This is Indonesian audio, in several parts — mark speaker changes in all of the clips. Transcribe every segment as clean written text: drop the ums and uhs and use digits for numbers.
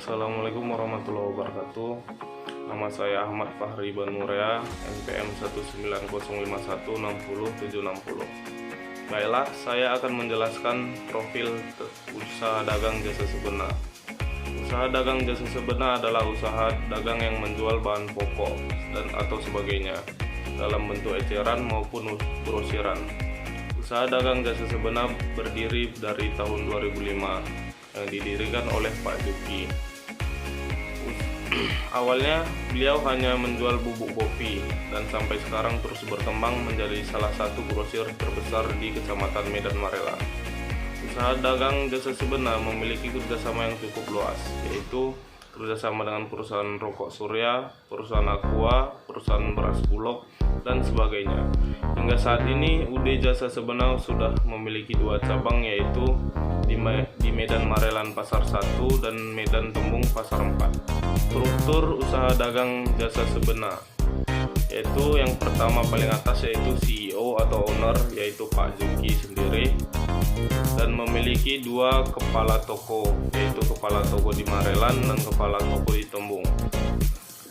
Speaker 1: Assalamualaikum warahmatullahi wabarakatuh. Nama saya Ahmad Fahri Banurea, NPM 19051607060. Baiklah, saya akan menjelaskan profil usaha dagang jasa sebenar. Usaha dagang jasa sebenar adalah usaha dagang yang menjual bahan pokok dan atau sebagainya dalam bentuk eceran maupun grosiran. Usaha dagang jasa sebenar berdiri dari tahun 2005 yang didirikan oleh Pak Juki. Awalnya beliau hanya menjual bubuk kopi dan sampai sekarang terus berkembang menjadi salah satu grosir terbesar di Kecamatan Medan Marela. Usaha dagang jasa sebenar memiliki kerjasama yang cukup luas, yaitu kerjasama dengan perusahaan rokok Surya, perusahaan Aqua, perusahaan beras Bulog, dan sebagainya. Hingga saat ini UD Jasa Sebenar sudah memiliki 2 cabang, yaitu di Medan Marelan Pasar 1 dan Medan Tembung Pasar 4. Struktur usaha dagang jasa sebenar, yaitu yang pertama paling atas yaitu CEO atau owner, yaitu Pak Juki sendiri, dan memiliki 2 kepala toko, yaitu kepala toko di Marelan dan kepala toko di Tembung.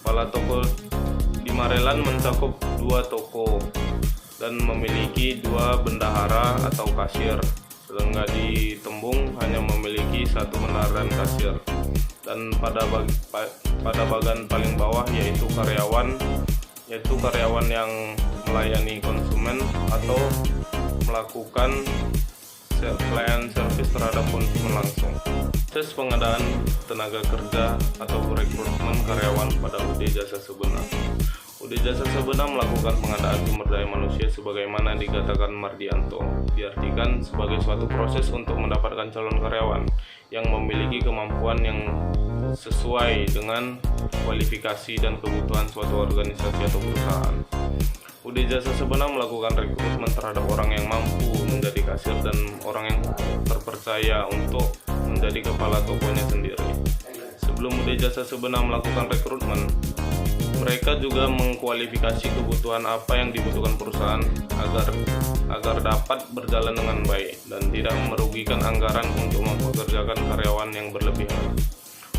Speaker 1: Kepala toko di Marelan mencakup 2 toko dan memiliki 2 bendahara atau kasir, sedangkan di Tembung hanya memiliki 1 bendahara dan kasir. Dan pada bagian paling bawah yaitu karyawan yang melayani konsumen atau melakukan pelayanan servis terhadap konsumen langsung. Proses pengadaan tenaga kerja atau rekrutmen karyawan pada UD Jasa Sebenar. UD Jasa Sebenar melakukan pengadaan sumber daya manusia sebagaimana dikatakan Mardianto. Diartikan sebagai suatu proses untuk mendapatkan calon karyawan yang memiliki kemampuan yang sesuai dengan kualifikasi dan kebutuhan suatu organisasi atau perusahaan. UD Jasa Sebenar melakukan rekrutmen terhadap orang yang mampu menjadi kasir dan orang yang terpercaya untuk menjadi kepala tokonya sendiri. Sebelum UD Jasa Sebenar melakukan rekrutmen, mereka juga mengkualifikasi kebutuhan apa yang dibutuhkan perusahaan agar dapat berjalan dengan baik dan tidak merugikan anggaran untuk mempekerjakan karyawan yang berlebihan.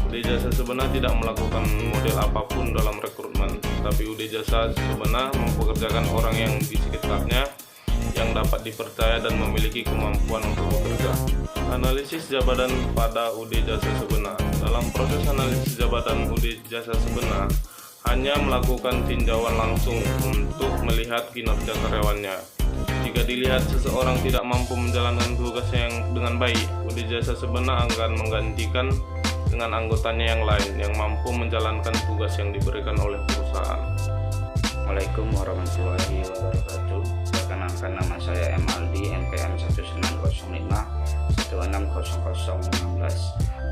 Speaker 1: UD Jasa Sebenar tidak melakukan model apapun dalam rekrutmen, tapi UD Jasa Sebenar mempekerjakan orang yang di sekitarnya yang dapat dipercaya dan memiliki kemampuan untuk bekerja. Analisis jabatan pada UD Jasa Sebenar. Dalam proses analisis jabatan UD Jasa Sebenar hanya melakukan tinjauan langsung untuk melihat kinerja karyawannya. Jika dilihat seseorang tidak mampu menjalankan tugasnya dengan baik, UD Jasa Sebenar akan menggantikan dengan anggotanya yang lain yang mampu menjalankan tugas yang diberikan oleh perusahaan.
Speaker 2: Assalamualaikum warahmatullahi wabarakatuh. Perkenalkan, nama saya Emaldi, NPM 19005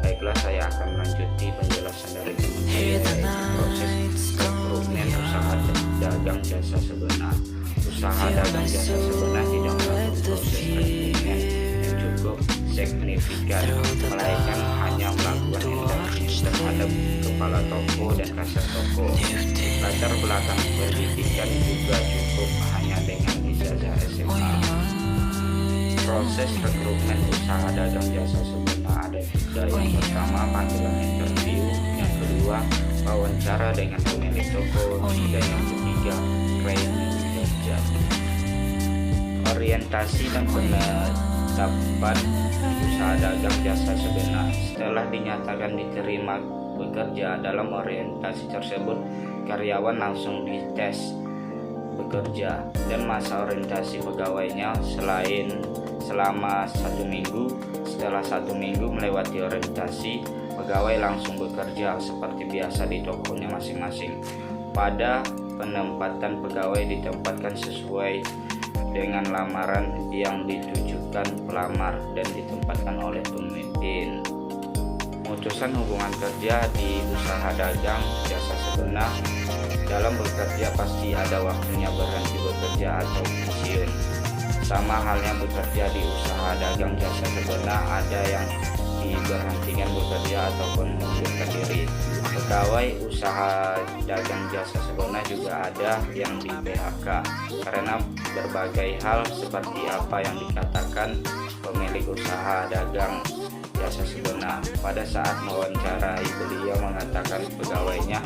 Speaker 2: Baiklah, saya akan melanjuti penjelasan dari teman saya, yaitu proses rekrutmen usaha dagang jasa sebenar. Usaha dagang jasa sebenar tidak melakukan proses rekrutmen yang cukup signifikan, melainkan hanya melakukan interview terhadap kepala toko dan kasir toko. Latar belakang pendidikan juga cukup hanya dengan ijazah SMA. Proses rekrutmen usaha dagang jasa sebenar ada 3. Yang pertama, panggilan interview. Yang kedua, wawancara dengan pemilik toko. Dan yang ketiga, training kerja. Orientasi dan penetapan usaha dagang jasa sebenar. Setelah dinyatakan diterima bekerja, dalam orientasi tersebut karyawan langsung dites bekerja, dan masa orientasi pegawainya selama 1 minggu. Setelah 1 minggu melewati orientasi, pegawai langsung bekerja seperti biasa di tokonya masing-masing. Pada penempatan, pegawai ditempatkan sesuai dengan lamaran yang ditujukan pelamar dan ditempatkan oleh pemimpin. Memutuskan hubungan kerja di usaha dagang jasa sebenar. Dalam bekerja pasti ada waktunya berhenti bekerja atau pensiun. Sama halnya bekerja di usaha dagang jasa sebenar, ada yang diberhentikan bekerja ataupun mengundurkan diri. Pegawai usaha dagang jasa sebenar juga ada yang di PHK karena berbagai hal seperti apa yang dikatakan pemilik usaha dagang jasa sebenar. Pada saat mewawancarai, beliau mengatakan pegawainya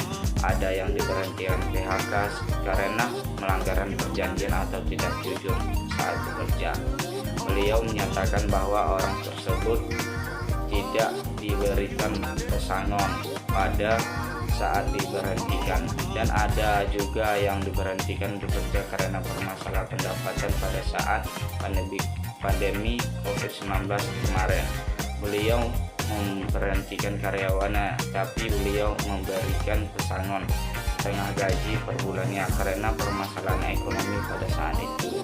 Speaker 2: ada yang diberhentikan PHK karena melanggaran perjanjian atau tidak jujur saat bekerja. Beliau menyatakan bahwa orang tersebut tidak diberikan pesangon pada saat diberhentikan, dan ada juga yang diberhentikan bekerja karena bermasalah pendapatan pada saat pandemi COVID-19 kemarin. Beliau memberhentikan karyawannya, tapi beliau memberikan pesangon setengah gaji per bulannya karena permasalahan ekonomi pada saat itu.